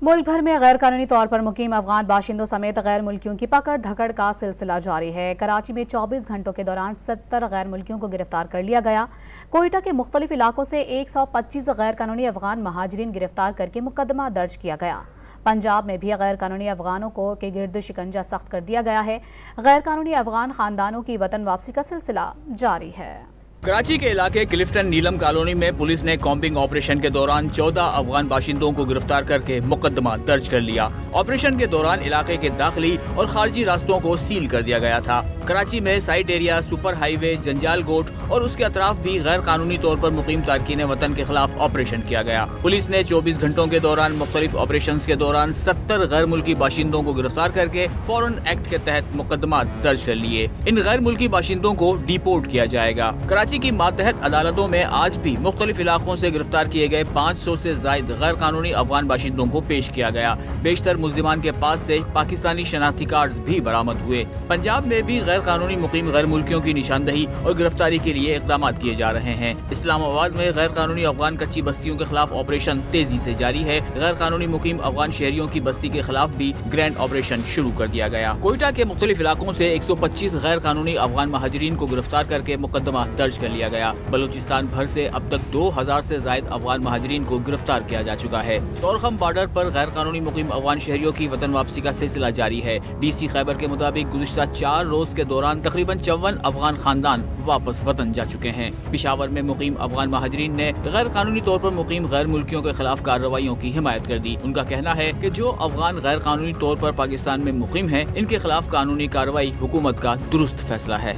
ملک بھر میں غیر قانونی طور پر مقیم افغان باشندوں سمیت غیر ملکیوں کی پکڑ دھکڑ کا سلسلہ جاری ہے۔ کراچی میں 24 گھنٹوں کے دوران 70 غیر ملکیوں کو گرفتار کر لیا گیا۔ کوئٹہ کے مختلف علاقوں سے 125 غیر قانونی افغان مہاجرین گرفتار کر کے مقدمہ درج کیا گیا۔ پنجاب میں بھی غیر قانونی افغانوں کے گرد شکنجہ سخت کر دیا گیا ہے۔ غیر قانونی افغان خاندانوں کی وطن واپسی کا سلسلہ جاری ہے۔ کراچی کے علاقے کلفٹن نیلم کالونی میں پولیس نے کامبنگ آپریشن کے دوران 14 افغان باشندوں کو گرفتار کر کے مقدمہ درج کر لیا۔ آپریشن کے دوران علاقے کے داخلی اور خارجی راستوں کو سیل کر دیا گیا تھا۔ کراچی میں سائٹ ایریا، سپر ہائی وے، جنجال گوٹ اور اس کے اطراف بھی غیر قانونی طور پر مقیم تارکین وطن کے خلاف آپریشن کیا گیا۔ پولیس نے 24 گھنٹوں کے دوران مختلف آپریشنز کے دوران 70 غیر ملکی باشندوں کو گرفتار کر کے فورن ایکٹ کے تحت مقدمات درج کر لیے۔ ان غیر ملکی باشندوں کو ڈیپورٹ کیا جائے گا۔ کراچی کی ماتحت عدالتوں میں آج بھی مختلف علاقوں سے گرفتار کیے گئے 500 سے زائد غیر قانونی افغان باشندوں کو پیش کیا گیا۔ بیشتر ملزمان کے پاس سے پاکستانی شناختی کارڈز بھی برآمد ہوئے۔ پنجاب میں بھی غیر قانونی مقیم غیر ملکیوں کی نشاندہی اور گرفتاری کے لیے اقدامات کیے جا رہے ہیں۔ اسلام آباد میں غیر قانونی افغان کچی بستیوں کے خلاف آپریشن تیزی سے جاری ہے۔ غیر قانونی مقیم افغان شہریوں کی بستی کے خلاف بھی گرینڈ آپریشن شروع کر دیا گیا۔ کوئٹہ کے مختلف علاقوں سے 125 غیر قانونی افغان مہاجرین کو گرفتار کر کے مقدمہ درج کر لیا گیا۔ بلوچستان بھر سے اب تک 2000 سے زائد افغان مہاجرین کو گرفتار کیا جا چکا ہے۔ طورخم بارڈر پر غیر قانونی مقیم افغان شہریوں کی وطن واپسی کا سلسلہ جاری ہے۔ ڈی سی خیبر کے مطابق گزشتہ 4 روز کے دوران تقریباً 54 افغان خاندان واپس وطن جا چکے ہیں۔ پشاور میں مقیم افغان مہاجرین نے غیر قانونی طور پر مقیم غیر ملکیوں کے خلاف کارروائیوں کی حمایت کر دی۔ ان کا کہنا ہے کہ جو افغان غیر قانونی طور پر پاکستان میں مقیم ہیں، ان کے خلاف قانونی کارروائی حکومت کا درست فیصلہ ہے۔